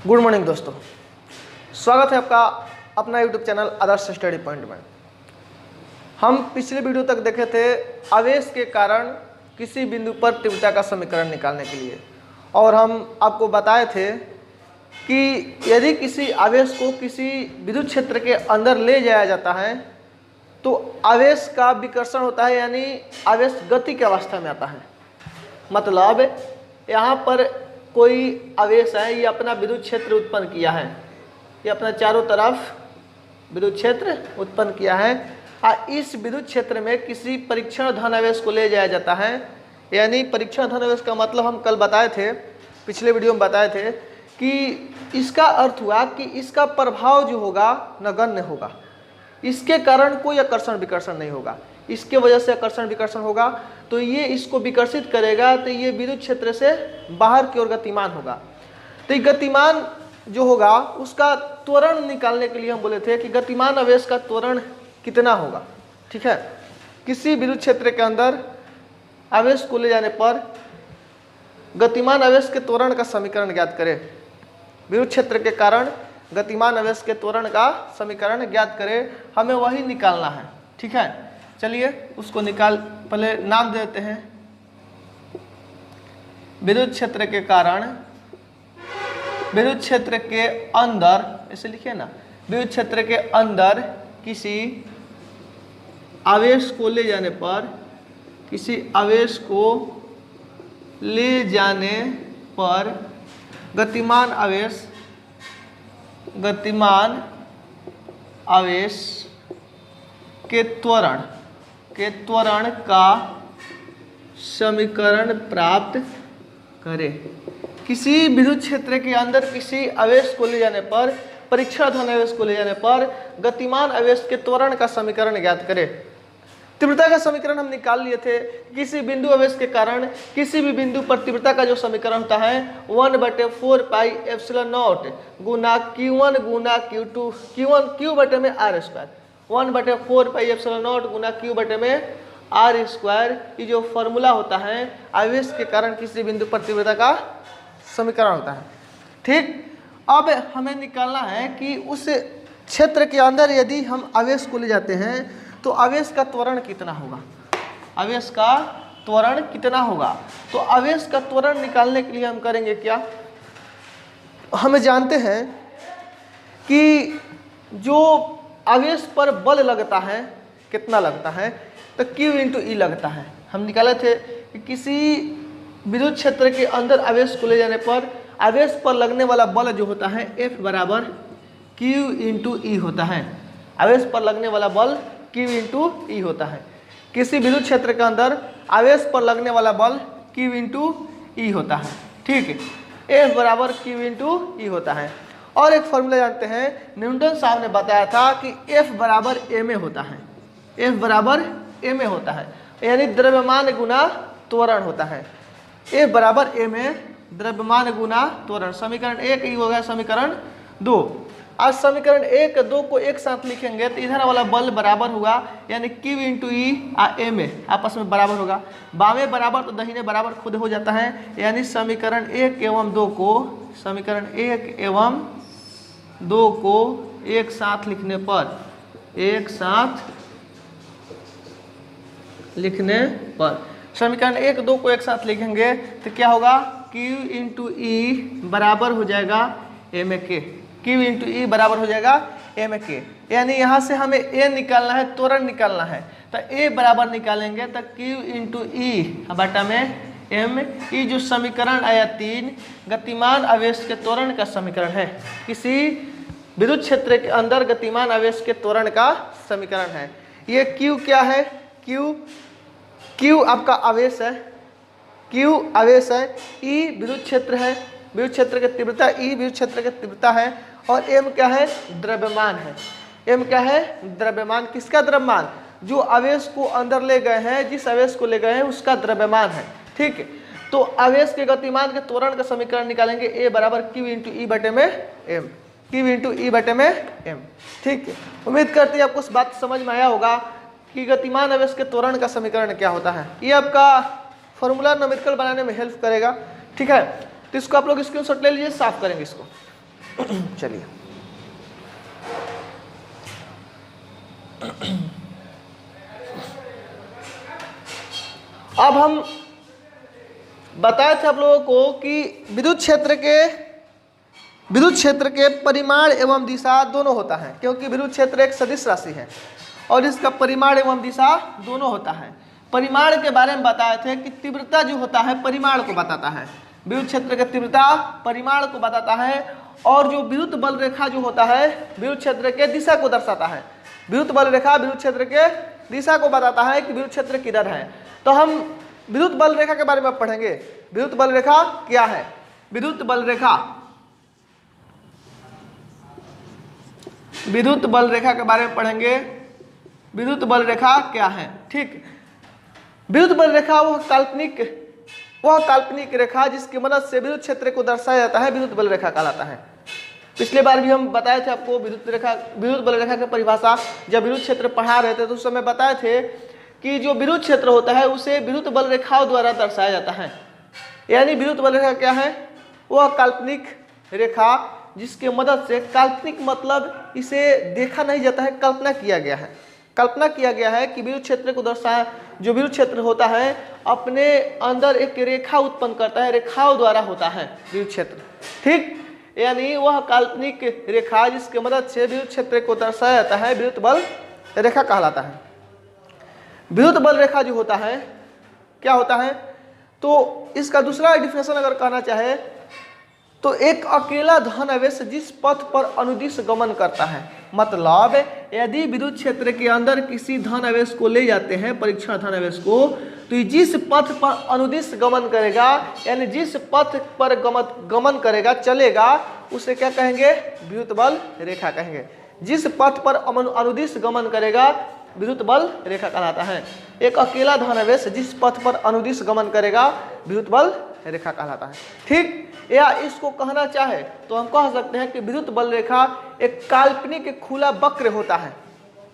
Good morning दोस्तों, स्वागत है आपका अपना यूट्यूब चैनल आदर्श स्टडी पॉइंट में। हम पिछले वीडियो तक देखे थे आवेश के कारण किसी बिंदु पर तीव्रता का समीकरण निकालने के लिए, और हम आपको बताए थे कि यदि किसी आवेश को किसी विद्युत क्षेत्र के अंदर ले जाया जाता है तो आवेश का विकर्षण होता है, यानी आवेश गति की अवस्था में आता है। मतलब यहाँ पर कोई आवेश है, ये अपना विद्युत क्षेत्र उत्पन्न किया है, ये अपना चारों तरफ विद्युत क्षेत्र उत्पन्न किया है। इस विद्युत क्षेत्र में किसी परीक्षण धन आवेश को ले जाया जाता है, यानी परीक्षण धन आवेश का मतलब हम कल बताए थे, पिछले वीडियो में बताए थे कि इसका अर्थ हुआ कि इसका प्रभाव जो होगा नगण्य होगा, इसके कारण कोई आकर्षण विकर्षण नहीं होगा, इसके वजह से आकर्षण विकर्षण होगा तो ये इसको विकर्षित करेगा, तो ये विद्युत क्षेत्र से बाहर की ओर गतिमान होगा। तो ये गतिमान जो होगा उसका त्वरण निकालने के लिए हम बोले थे कि गतिमान आवेश का त्वरण कितना होगा। ठीक है, किसी विद्युत क्षेत्र के अंदर आवेश को ले जाने पर गतिमान आवेश के त्वरण का समीकरण ज्ञात करें। विद्युत क्षेत्र के कारण गतिमान आवेश के त्वरण का समीकरण ज्ञात करें, हमें वही निकालना है। ठीक है, चलिए उसको निकाल, पहले नाम देते हैं। विद्युत क्षेत्र के कारण, विद्युत क्षेत्र के अंदर, ऐसे लिखिए ना, विद्युत क्षेत्र के अंदर किसी आवेश को ले जाने पर, किसी आवेश को ले जाने पर गतिमान आवेश, गतिमान आवेश के त्वरण का समीकरण प्राप्त करें। किसी विद्युत क्षेत्र के अंदर किसी आवेश को ले जाने पर, परीक्षण धन आवेश को ले जाने पर गतिमान आवेश के त्वरण का समीकरण ज्ञात करें। तीव्रता का समीकरण हम निकाल लिए थे। किसी बिंदु आवेश के कारण किसी भी बिंदु पर तीव्रता का जो समीकरण होता है 1/4πε0 गुना Q1 गुना Q2, Q बटे में R स्क्वायर, 1/4πε0 गुना Q बटे में R स्क्वायर। ये जो फॉर्मूला होता है आवेश के कारण किसी बिंदु पर तीव्रता का समीकरण होता है। ठीक, अब हमें निकालना है कि उस क्षेत्र के अंदर यदि हम आवेश को ले जाते हैं तो आवेश का त्वरण कितना होगा, आवेश का त्वरण कितना होगा। तो आवेश का त्वरण निकालने के लिए हम करेंगे क्या, हमें जानते हैं कि जो आवेश पर बल लगता है कितना लगता है, तो Q × E लगता है। हम निकाले थे कि किसी विद्युत क्षेत्र के अंदर आवेश को ले जाने पर आवेश पर लगने वाला बल जो होता है F बराबर Q × E होता है। आवेश पर लगने वाला बल Q × E होता है। किसी विद्युत क्षेत्र के अंदर आवेश पर लगने वाला बल Q × E होता है। ठीक है, F बराबर Q × E होता है। और एक फॉर्मूला जानते हैं, न्यूटन साहब ने बताया था कि F बराबर ma होता है, F बराबर ma होता है, यानी द्रव्यमान गुना त्वरण होता है। F बराबर ma, द्रव्यमान गुना त्वरण। समीकरण 1 ही हो गया, समीकरण 2। आज समीकरण 1 2 को एक साथ लिखेंगे तो इधर वाला बल बराबर होगा, यानी Q × E ma आपस में बराबर होगा। बामे बराबर तो दहिने बराबर खुद हो जाता है, यानी समीकरण 1 एवं 2 को, समीकरण 1 एवं 2 को एक साथ लिखने पर, एक साथ लिखने पर, समीकरण 1 2 को एक साथ लिखेंगे तो क्या होगा, Q × E बराबर हो जाएगा ma के, Q × E बराबर हो जाएगा ma के। यानी यहाँ से हमें A निकालना है, त्वरण निकालना है, तो A बराबर निकालेंगे तो Q × E बटा में m। ये जो समीकरण आया 3 गतिमान आवेश के त्वरण का समीकरण है। किसी विद्युत क्षेत्र के अंदर गतिमान आवेश के त्वरण का समीकरण है। ये Q क्या है, Q आपका आवेश है, Q आवेश है, E विद्युत क्षेत्र है, विद्युत क्षेत्र की तीव्रता E विद्युत क्षेत्र की तीव्रता है, और m क्या है, द्रव्यमान है। m क्या है, द्रव्यमान। किसका द्रव्यमान, जो आवेश को अंदर ले गए हैं, जिस आवेश को ले गए हैं उसका द्रव्यमान है। ठीक है, तो आवेश के गतिमान के त्वरण का समीकरण निकालेंगे, A बराबर Q × E बटे में m, Q × E बटे में m। ठीक है, उम्मीद करते हैं आपको इस बात समझ में आया होगा कि गतिमान आवेश के त्वरण का समीकरण क्या होता है। ये आपका फॉर्मूला न्यूमेरिकल बनाने में हेल्प करेगा। ठीक है, तो इसको आप लोग स्क्रीनशॉट ले लीजिए, साफ करेंगे इसको। चलिए अब हम बताए थे आप लोगों को कि विद्युत क्षेत्र के परिमाण एवं दिशा दोनों होता है, क्योंकि विद्युत क्षेत्र एक सदिश राशि है और इसका परिमाण एवं दिशा दोनों होता है। परिमाण के बारे में बताए थे कि तीव्रता जो होता है परिमाण को बताता है, विद्युत क्षेत्र की तीव्रता परिमाण को बताता है, और जो विद्युत बल रेखा जो होता है विद्युत क्षेत्र के दिशा को दर्शाता है। विद्युत बल रेखा विद्युत क्षेत्र के दिशा को बताता है कि विद्युत क्षेत्र किधर है। तो हम विद्युत बल रेखा के बारे में पढ़ेंगे। विद्युत बल रेखा क्या है? विद्युत बल रेखा के बारे में पढ़ेंगे। विद्युत बल रेखा क्या है? ठीक, विद्युत बल रेखा वह काल्पनिक रेखा जिसकी मदद से विद्युत क्षेत्र को दर्शाया जाता है, विद्युत बल रेखा कहलाता है। पिछले बार भी हम बताए थे आपको विद्युत बल रेखा की परिभाषा। जब विद्युत क्षेत्र पढ़ा रहे थे तो उस समय बताए थे कि जो विद्युत क्षेत्र होता है उसे विद्युत बल रेखाओं द्वारा दर्शाया जाता है। यानी विद्युत बल रेखा क्या है? वह काल्पनिक रेखा जिसके मदद से, काल्पनिक मतलब इसे देखा नहीं जाता है, कल्पना किया गया है। कल्पना किया गया है कि विद्युत क्षेत्र को दर्शाया, जो विद्युत क्षेत्र होता है अपने अंदर एक रेखा उत्पन्न करता है, रेखाओं द्वारा होता है विद्युत क्षेत्र। ठीक, यानी वह काल्पनिक रेखा जिसके मदद से विद्युत क्षेत्र को दर्शाया जाता है विद्युत बल रेखा कहलाता है। विद्युत बल रेखा जो होता है क्या होता है? तो इसका दूसरा डिफिनेशन अगर कहना चाहे तो एक अकेला धन आवेश जिस पथ पर अनुदिश गमन करता है। मतलब यदि विद्युत क्षेत्र के अंदर किसी धन आवेश को ले जाते हैं, परीक्षण धन आवेश को, तो जिस पथ पर अनुदिश गमन करेगा, यानी जिस पथ पर गमन करेगा, चलेगा, उसे क्या कहेंगे? विद्युत बल रेखा कहेंगे। जिस पथ पर अनुदिश गमन करेगा विद्युत बल रेखा कहलाता है। एक अकेला धन आवेश जिस पथ पर अनुदिश गमन करेगा विद्युत बल रेखा कहलाता है। ठीक, या इसको कहना चाहे तो हम कह सकते हैं कि विद्युत बल रेखा एक काल्पनिक खुला वक्र होता है।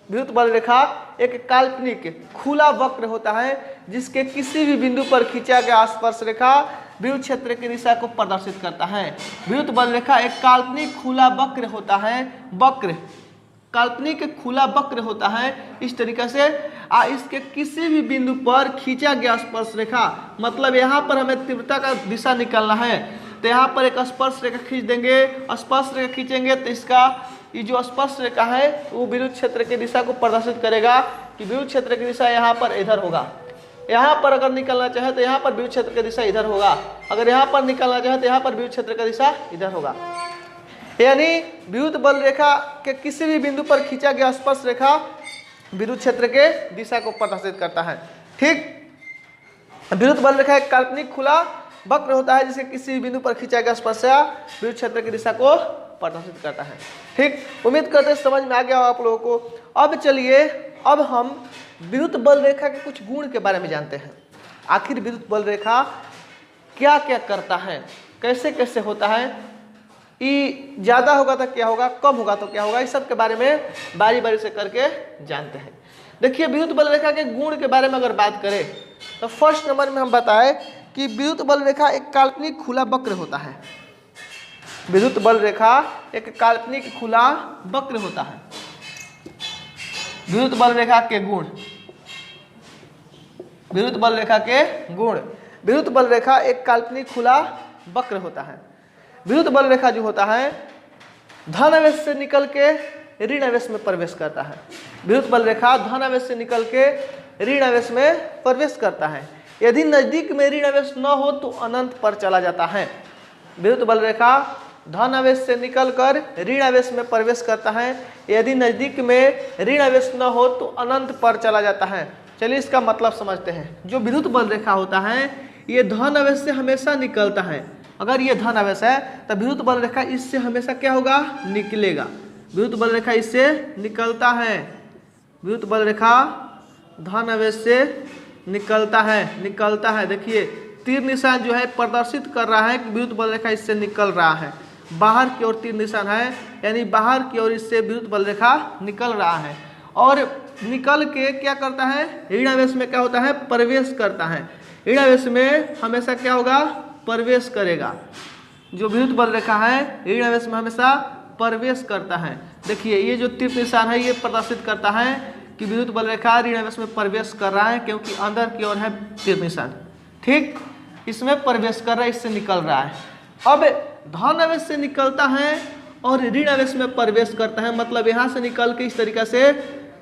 विद्युत बल रेखा एक काल्पनिक खुला वक्र होता है जिसके किसी भी बिंदु पर खींचा गया स्पर्श रेखा विद्युत क्षेत्र की दिशा को प्रदर्शित करता है। विद्युत बल रेखा एक काल्पनिक खुला वक्र होता है, काल्पनिक खुला वक्र होता है इस तरीके से। इसके किसी भी बिंदु पर खींचा गया स्पर्श रेखा, मतलब यहाँ पर हमें तीव्रता का दिशा निकालना है तो यहाँ पर एक स्पर्श रेखा खींच देंगे। स्पर्श रेखा खींचेंगे तो इसका ये जो स्पर्श रेखा है वो विद्युत क्षेत्र की दिशा को प्रदर्शित करेगा कि विद्युत क्षेत्र की दिशा यहाँ पर इधर होगा। यहाँ पर अगर निकलना चाहे तो यहाँ पर विद्युत क्षेत्र की दिशा इधर होगा, अगर यहाँ पर निकलना चाहे तो यहाँ पर विद्युत क्षेत्र की दिशा इधर होगा। यानी विद्युत बल रेखा के किसी भी बिंदु पर खींचा गया स्पर्श रेखा विद्युत क्षेत्र के दिशा को प्रदर्शित करता है। ठीक, विद्युत बल रेखा एक काल्पनिक खुला वक्र होता है जिसके किसी भी बिंदु पर खींचा गया स्पर्श विद्युत क्षेत्र की दिशा को प्रदर्शित करता है। ठीक, उम्मीद करते हैं समझ में आ गया आप लोगों को। अब चलिए, अब हम विद्युत बल रेखा के कुछ गुण के बारे में जानते हैं। आखिर विद्युत बल रेखा क्या क्या करता है, कैसे कैसे होता है, ये ज़्यादा होगा तो क्या होगा, कम होगा तो क्या होगा, इस सब के बारे में बारी बारी से करके जानते हैं। देखिए, विद्युत बल रेखा के गुण के बारे में अगर बात करें तो फर्स्ट नंबर में हम बताएं कि विद्युत बल रेखा एक काल्पनिक खुला वक्र होता है। विद्युत बल रेखा एक काल्पनिक खुला वक्र होता है। विद्युत बल रेखा के गुण, विद्युत बल रेखा के गुण, विद्युत बल रेखा एक काल्पनिक खुला वक्र होता है। विद्युत बल रेखा जो होता है धन आवेश से निकल के ऋण आवेश में प्रवेश करता है। विद्युत बल रेखा धन आवेश से निकल के ऋण आवेश में प्रवेश करता है। यदि नजदीक में ऋण आवेश न हो तो अनंत पर चला जाता है। विद्युत बल रेखा धन आवेश से निकलकर ऋण आवेश में प्रवेश करता है। यदि नजदीक में ऋण आवेश न हो तो अनंत पर चला जाता है। चलिए इसका मतलब समझते हैं। जो विद्युत बल रेखा होता है ये धन आवेश से हमेशा निकलता है। अगर ये धन आवेश है तो विद्युत बल रेखा इससे हमेशा क्या होगा, निकलेगा। विद्युत बल रेखा इससे निकलता है। विद्युत बल रेखा धन आवेश से निकलता है। देखिए तीर निशान जो है प्रदर्शित कर रहा है कि विद्युत बल रेखा इससे निकल रहा है। बाहर की ओर तीर निशान है, यानी बाहर की ओर इससे विद्युत बल रेखा निकल रहा है और निकल के क्या करता है, ऋण आवेश में क्या होता है, प्रवेश करता है। ऋण आवेश में हमेशा क्या होगा, प्रवेश करेगा। जो विद्युत बल रेखा है ऋण आवेश में हमेशा प्रवेश करता है। देखिए ये जो तीर निशान है ये प्रदर्शित करता है कि विद्युत बल रेखा ऋण आवेश में प्रवेश कर रहा है, क्योंकि अंदर की ओर है तीर निशान, ठीक, इसमें प्रवेश कर रहा है, इससे निकल रहा है। अब धन आवेश से निकलता है और ऋण आवेश में प्रवेश करता है, मतलब यहाँ से निकल के इस तरीके से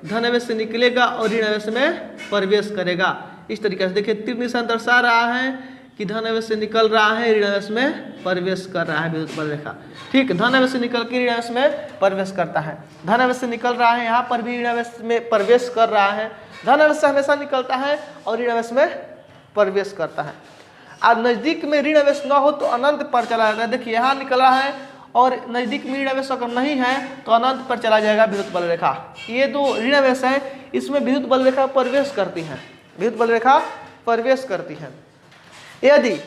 धन आवेश से निकलेगा और ऋण आवेश में प्रवेश करेगा। इस तरीके से देखिए तीर निशान दर्शा रहा है कि धन आवेश से निकल रहा है, ऋण आवेश में प्रवेश कर रहा है विद्युत बल रेखा, ठीक। धन आवेश से निकल के ऋण आवेश में प्रवेश करता है, धन आवेश से निकल रहा है, यहाँ पर भी ऋण आवेश में प्रवेश कर रहा है। धन आवेश से हमेशा निकलता है और ऋण आवेश में प्रवेश करता है। आज नज़दीक में ऋण आवेश न हो तो अनंत पर चला जाता है। देखिए यहाँ निकल रहा है और नज़दीक में ऋण आवेश अगर नहीं है तो अनंत पर चला जाएगा विद्युत बल रेखा। ये दो ऋण आवेश है, इसमें विद्युत बल रेखा प्रवेश करती है, विद्युत बल रेखा प्रवेश करती है। यदि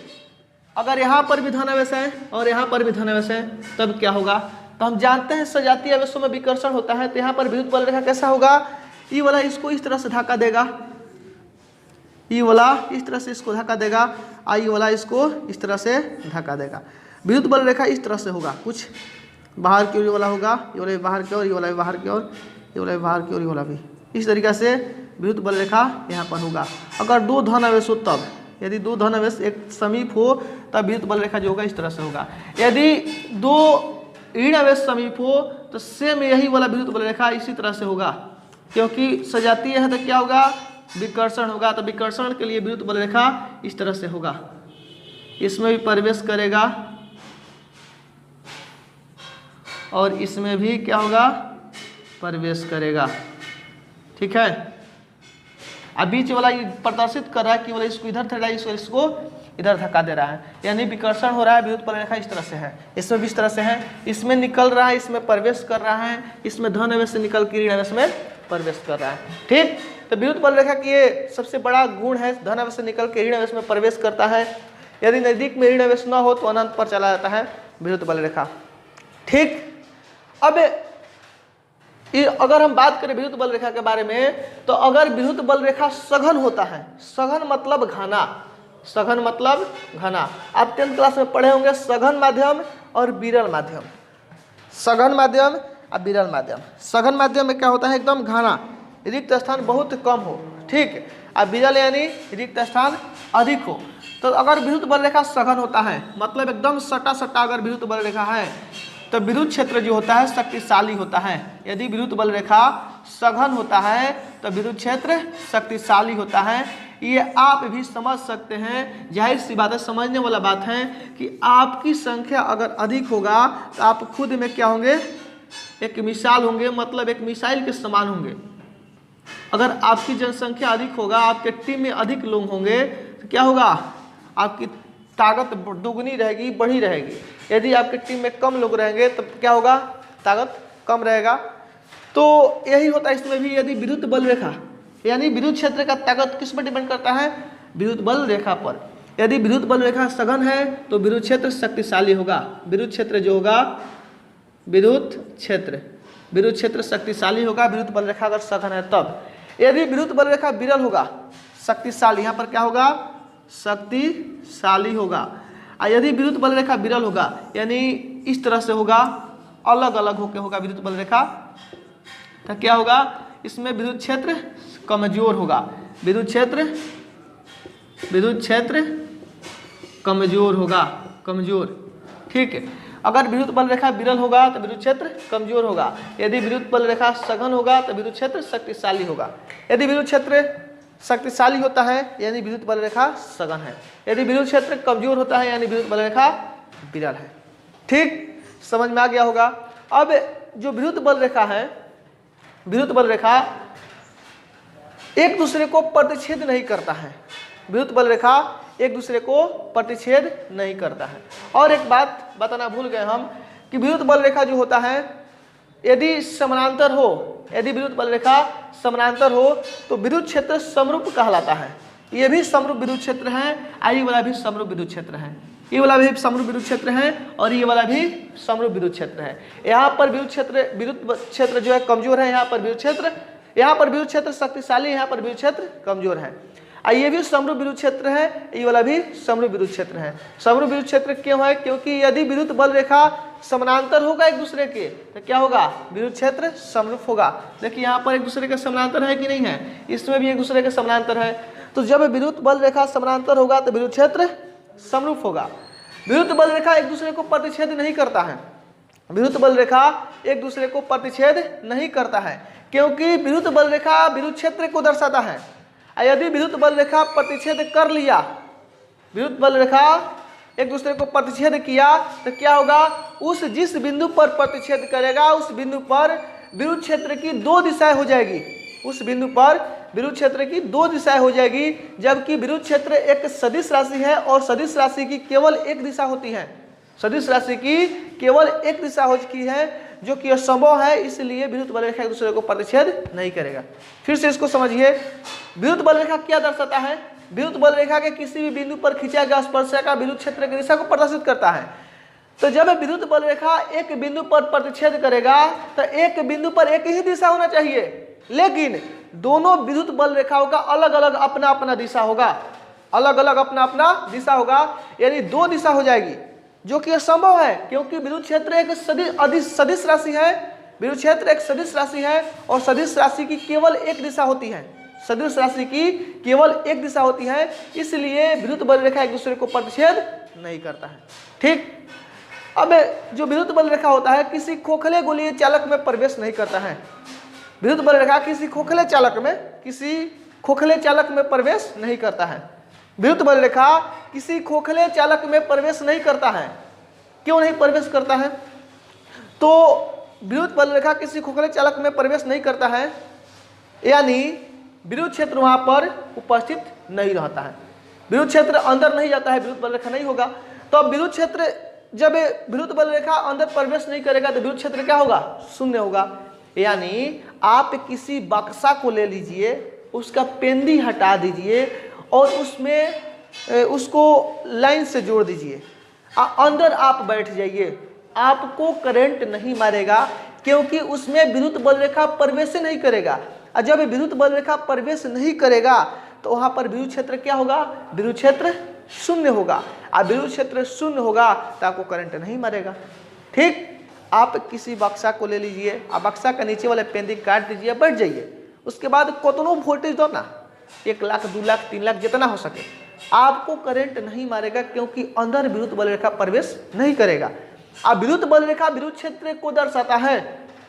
अगर यहाँ पर भी धन आवेश है और यहाँ पर भी धन आवेश है तब क्या होगा? तो हम जानते हैं सजातीय आवेशों में विकर्षण होता है, तो यहाँ पर विद्युत बल रेखा कैसा होगा? ई वाला इसको इस तरह से धक्का देगा, ई वाला इस तरह से इसको धक्का देगा, आई वाला इसको इस तरह से धक्का देगा। विद्युत बल रेखा इस तरह से होगा, कुछ बाहर की ओर ये वाला होगा, ये वाला भी बाहर की ओर, ये वाला भी बाहर की ओर, ये वाला भी बाहर की ओर, ये वाला भी। इस तरीके से विद्युत बल रेखा यहाँ पर होगा। अगर दो धन आवेश हो तब, यदि दो धन आवेश एक समीप हो तब विद्युत बल रेखा जो होगा इस तरह से होगा। यदि दो ऋण आवेश समीप हो तो सेम यही वाला विद्युत बल रेखा इसी तरह से होगा, क्योंकि सजातीय है तो क्या होगा? विकर्षण होगा। तो विकर्षण के लिए विद्युत बल रेखा इस तरह से होगा, इसमें भी प्रवेश करेगा और इसमें भी क्या होगा? प्रवेश करेगा, ठीक है। अब बीच वाला ये प्रदर्शित कर रहा है कि वाला इसको इधर धक्का, इसको इधर धक्का दे रहा है, यानी विकर्षण हो रहा है। विद्युत बल रेखा इस तरह से है, इसमें भी इस तरह से है, इसमें निकल रहा है, इसमें प्रवेश कर रहा है, इसमें धन आवेश से निकल के ऋण आवेश में प्रवेश कर रहा है, ठीक। तो विद्युत बल रेखा की ये सबसे बड़ा गुण है, धन आवेश से निकल के ऋण आवेश में प्रवेश करता है। यदि नज़दीक में ऋण आवेश न हो तो अनंत पर चला जाता है विद्युत बल रेखा, ठीक। अब अगर हम बात करें विद्युत बल रेखा के बारे में, तो अगर विद्युत बल रेखा सघन होता है, सघन मतलब घना, सघन मतलब घना, आप 10th क्लास में पढ़े होंगे सघन माध्यम और विरल माध्यम, सघन माध्यम और विरल माध्यम। सघन माध्यम में क्या होता है? एकदम घना, रिक्त स्थान बहुत कम हो, ठीक। अब विरल यानी रिक्त स्थान अधिक हो। तो अगर विद्युत बल रेखा सघन होता है, मतलब एकदम सटा सटा अगर विद्युत बल रेखा है, तो विद्युत क्षेत्र जो होता है शक्तिशाली होता है। यदि विद्युत बल रेखा सघन होता है तो विद्युत क्षेत्र शक्तिशाली होता है। ये आप भी समझ सकते हैं, जाहिर सी बात है, समझने वाला बात है कि आपकी संख्या अगर अधिक होगा तो आप खुद में क्या होंगे? एक मिसाल होंगे, मतलब एक मिसाइल के समान होंगे। अगर आपकी जनसंख्या अधिक होगा, आपके टीम में अधिक लोग होंगे तो क्या होगा? आपकी ताकत दुगनी रहेगी, बढ़ी रहेगी। यदि आपकी टीम में कम लोग रहेंगे तो क्या होगा? ताकत कम रहेगा। तो यही होता है इसमें भी। यदि विद्युत बल रेखा यानी विद्युत क्षेत्र का ताकत किस पर डिपेंड करता है? विद्युत बल रेखा पर। यदि विद्युत बल रेखा सघन है तो विद्युत क्षेत्र शक्तिशाली होगा। विद्युत क्षेत्र जो होगा, विद्युत क्षेत्र शक्तिशाली होगा, विद्युत बल रेखा अगर सघन है तब। यदि विद्युत बल रेखा विरल होगा, शक्तिशाली, यहाँ पर क्या होगा? शक्तिशाली होगा। और यदि विद्युत बल रेखा विरल होगा यानी इस तरह से होगा, अलग अलग होकर होगा विद्युत बल रेखा, तो क्या होगा? इसमें विद्युत क्षेत्र कमजोर होगा, विद्युत क्षेत्र कमजोर होगा, कमजोर, ठीक है। अगर विद्युत बल रेखा विरल होगा तो विद्युत क्षेत्र कमजोर होगा। यदि विद्युत बल रेखा सघन होगा तो विद्युत क्षेत्र शक्तिशाली होगा। यदि विद्युत क्षेत्र शक्तिशाली होता है यानी विद्युत बल रेखा सघन है। यदि विद्युत क्षेत्र कमजोर होता है यानी विद्युत बल रेखा विरल है, ठीक। समझ में आ गया होगा। अब जो विद्युत बल रेखा है, विद्युत बल रेखा एक दूसरे को प्रतिच्छेद नहीं करता है, विद्युत बल रेखा एक दूसरे को प्रतिच्छेद नहीं करता है। और एक बात बताना भूल गए हम कि विद्युत बल रेखा जो होता है यदि समानांतर हो, यदि विद्युत बल रेखा समानांतर हो तो विद्युत क्षेत्र समरूप कहलाता है। ये भी समरूप विद्युत क्षेत्र है, आई वाला भी समरूप विद्युत क्षेत्र है, ये वाला भी समरूप विद्युत क्षेत्र है और ये वाला भी समरूप विद्युत क्षेत्र है। यहाँ पर विद्युत क्षेत्र जो है कमजोर है, यहाँ पर विद्युत क्षेत्र शक्तिशाली है, यहाँ पर विद्युत क्षेत्र कमजोर है। ये भी समरूप विद्युत क्षेत्र है, ये वाला भी समरूप विद्युत क्षेत्र है। समरूप विद्युत क्षेत्र क्यों है? क्योंकि यदि विद्युत बल रेखा समानांतर होगा एक दूसरे के तो क्या होगा? विद्युत क्षेत्र समरूप होगा। देखिए यहाँ पर एक दूसरे के समानांतर है कि नहीं है, इसमें भी एक दूसरे के समानांतर है। तो जब विद्युत बल रेखा समानांतर होगा तो विद्युत क्षेत्र समरूप होगा। विद्युत बल रेखा एक दूसरे को प्रतिच्छेद नहीं करता है, विद्युत बल रेखा एक दूसरे को प्रतिच्छेद नहीं करता है, क्योंकि विद्युत बल रेखा विद्युत क्षेत्र को दर्शाता है। यदि विद्युत बल रेखा प्रतिच्छेद कर लिया, विद्युत बल रेखा एक दूसरे को प्रतिच्छेद किया तो क्या होगा? उस जिस बिंदु पर प्रतिच्छेद करेगा उस बिंदु पर विद्युत क्षेत्र की दो दिशाएं हो जाएगी, उस बिंदु पर विद्युत क्षेत्र की दो दिशाएं हो जाएगी। जबकि विद्युत क्षेत्र एक सदिश राशि है और सदिश राशि की केवल एक दिशा होती है, सदिश राशि की केवल एक दिशा होती है जो कि असंभव है, इसलिए विद्युत बल रेखा एक दूसरे को प्रतिच्छेद नहीं करेगा। फिर से इसको समझिए, विद्युत बल रेखा क्या दर्शाता है? विद्युत बल रेखा के किसी भी बिंदु पर खींचा गया स्पर्शरेखा विद्युत क्षेत्र की दिशा को प्रदर्शित करता है। तो जब विद्युत बल रेखा एक बिंदु पर प्रतिच्छेद करेगा तो एक बिंदु पर एक ही दिशा होना चाहिए, लेकिन दोनों विद्युत बल रेखाओं का अलग अलग अपना अपना दिशा होगा, अलग अलग अपना अपना दिशा होगा, यानी दो दिशा हो जाएगी, जो कि असंभव है क्योंकि विद्युत क्षेत्र एक सदिश राशि है। विद्युत क्षेत्र एक सदिश राशि है और सदिश राशि की केवल एक दिशा होती है, सदिश राशि की केवल एक दिशा होती है, इसलिए विद्युत बल रेखा एक दूसरे को प्रतिच्छेद नहीं करता है। ठीक, अब जो विद्युत बल रेखा होता है किसी खोखले गोलीय चालक में प्रवेश नहीं करता है। विद्युत बल रेखा किसी खोखले चालक में प्रवेश नहीं करता है। विद्युत बल रेखा किसी खोखले चालक में प्रवेश नहीं करता है। क्यों नहीं प्रवेश करता है? तो विद्युत बल रेखा किसी खोखले चालक में प्रवेश नहीं करता है, यानी विद्युत क्षेत्र वहां पर उपस्थित नहीं रहता है, विद्युत क्षेत्र अंदर नहीं जाता है, विद्युत बल रेखा नहीं होगा। तो अब विद्युत क्षेत्र, जब विद्युत बल रेखा अंदर प्रवेश नहीं करेगा तो विद्युत क्षेत्र क्या होगा? शून्य होगा। यानी आप किसी बक्सा को ले लीजिए, उसका पेंदी हटा दीजिए और उसमें उसको लाइन से जोड़ दीजिए, अंदर आप बैठ जाइए, आपको करंट नहीं मारेगा क्योंकि उसमें विद्युत बल रेखा प्रवेश नहीं करेगा। और जब विद्युत बल रेखा प्रवेश नहीं करेगा तो वहां पर विद्युत क्षेत्र क्या होगा? विद्युत क्षेत्र शून्य होगा। और विद्युत क्षेत्र शून्य होगा तो आपको करंट नहीं मारेगा। ठीक, आप किसी बक्सा को ले लीजिए, आप बक्सा का नीचे वाले पेंदी काट दीजिए, बैठ जाइए, उसके बाद कितनों वोल्टेज दो ना, 1 लाख 2 लाख 3 लाख जितना हो सके, आपको करंट नहीं मारेगा क्योंकि अंदर विद्युत बल रेखा प्रवेश नहीं करेगा। अब विद्युत बल रेखा विद्युत क्षेत्र को दर्शाता है,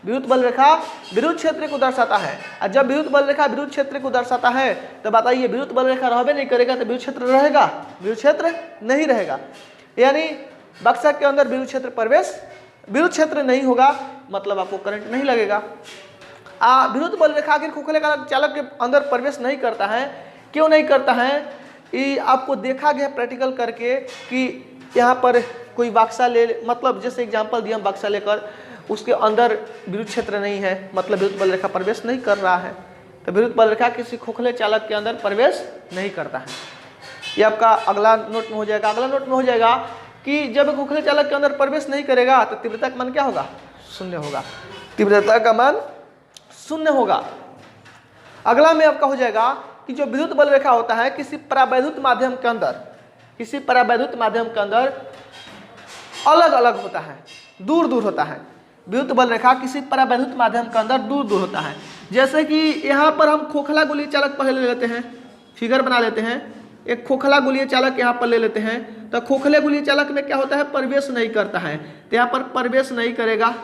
विद्युत बल रेखा विद्युत क्षेत्र को दर्शाता है। और जब विद्युत बल रेखा विद्युत क्षेत्र को दर्शाता है तो बताइए विद्युत बल रेखा रहबे नहीं करेगा तो विद्युत क्षेत्र रहेगा? विद्युत क्षेत्र नहीं रहेगा, यानी बक्सा के अंदर विद्युत क्षेत्र प्रवेश, विद्युत क्षेत्र नहीं होगा, मतलब आपको करंट नहीं लगेगा। विद्युत बल रेखा के खोखले चालक के अंदर प्रवेश नहीं करता है। क्यों नहीं करता है? ये आपको देखा गया प्रैक्टिकल करके कि यहाँ पर कोई बक्सा ले, मतलब जैसे एग्जांपल दिया, हम बक्सा लेकर उसके अंदर विद्युत क्षेत्र नहीं है, मतलब विद्युत बल रेखा प्रवेश नहीं कर रहा है, तो विद्युत बल रेखा किसी खोखले चालक के अंदर प्रवेश नहीं करता है। ये आपका अगला नोट में हो जाएगा। अगला नोट में हो जाएगा कि जब खोखले चालक के अंदर प्रवेश नहीं करेगा तो तीव्रता का मान क्या होगा? शून्य होगा, तीव्रता का मान शून्य होगा। अगला में आपका हो जाएगा कि जो विद्युत बल रेखा होता है किसी परावैद्युत माध्यम के अंदर, किसी परावैद्युत माध्यम के अंदर अलग अलग होता है, दूर दूर होता है। विद्युत बल रेखा किसी परावैद्युत माध्यम के अंदर दूर दूर होता है। जैसे कि यहाँ पर हम खोखला गोलीय चालक पहले ले लेते हैं, फिगर बना लेते हैं, एक खोखला गोलीय चालक यहाँ पर ले लेते हैं। तो खोखले गोलीय चालक में क्या होता है? प्रवेश नहीं करता है, तो यहाँ पर प्रवेश नहीं करेगा,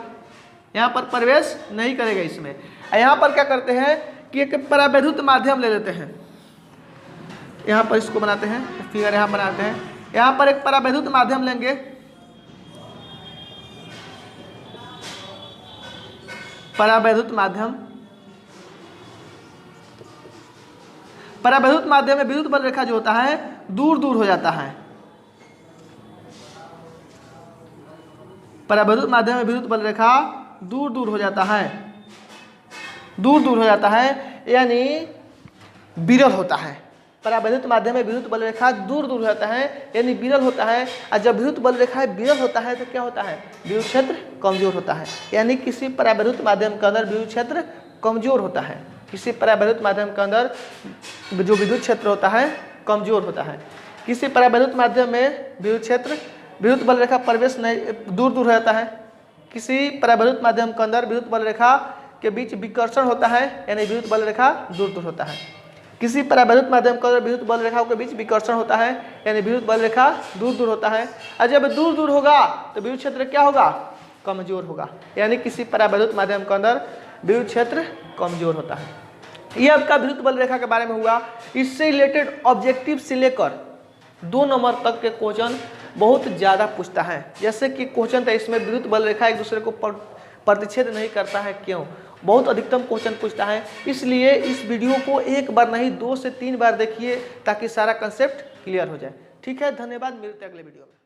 यहाँ पर प्रवेश नहीं करेगा इसमें। यहाँ पर क्या करते हैं कि एक परावैद्युत माध्यम ले लेते हैं, यहाँ पर इसको बनाते हैं, फिगर यहाँ बनाते हैं। यहाँ पर एक परावैद्युत माध्यम लेंगे, परावैद्युत माध्यम, परावैद्युत माध्यम में विद्युत बल रेखा जो होता है दूर दूर हो जाता है। परावैद्युत माध्यम में विद्युत बल रेखा दूर दूर हो जाता है, दूर दूर हो जाता है, यानी विरल होता है। परावैद्युत माध्यम में विद्युत बल रेखा दूर दूर हो जाता है, यानी विरल होता है। और जब विद्युत बल रेखा विरल होता है तो क्या होता है? विद्युत क्षेत्र कमजोर होता है, यानी किसी परावैद्युत माध्यम के अंदर विद्युत क्षेत्र कमजोर होता है। किसी परावैद्युत माध्यम के अंदर जो विद्युत क्षेत्र होता है कमजोर होता है। किसी परावैद्युत माध्यम में विद्युत क्षेत्र विद्युत बल रेखा प्रवेश नहीं दूर दूर रहता है। किसी परावैद्युत माध्यम के अंदर विद्युत बल रेखा के बीच विकर्षण होता है, यानी विद्युत बल रेखा दूर दूर होता है। किसी परावैद्युत माध्यम के अंदर विद्युत बल रेखाओं के बीच विकर्षण होता है, यानी विद्युत बल रेखा दूर दूर होता है। और जब दूर दूर होगा तो विद्युत क्षेत्र क्या होगा? कमजोर होगा, यानी किसी परावैद्युत माध्यम के अंदर विद्युत क्षेत्र कमजोर होता है। ये आपका विद्युत बल रेखा के बारे में हुआ। इससे रिलेटेड ऑब्जेक्टिव से लेकर 2 नंबर तक के क्वेश्चन बहुत ज़्यादा पूछता है। जैसे कि क्वेश्चन था इसमें विद्युत बल रेखा एक दूसरे को प्रतिच्छेद नहीं करता है, क्यों? बहुत अधिकतम क्वेश्चन पूछता है। इसलिए इस वीडियो को एक बार नहीं 2 से 3 बार देखिए ताकि सारा कंसेप्ट क्लियर हो जाए। ठीक है, धन्यवाद, मिलते हैं अगले वीडियो में।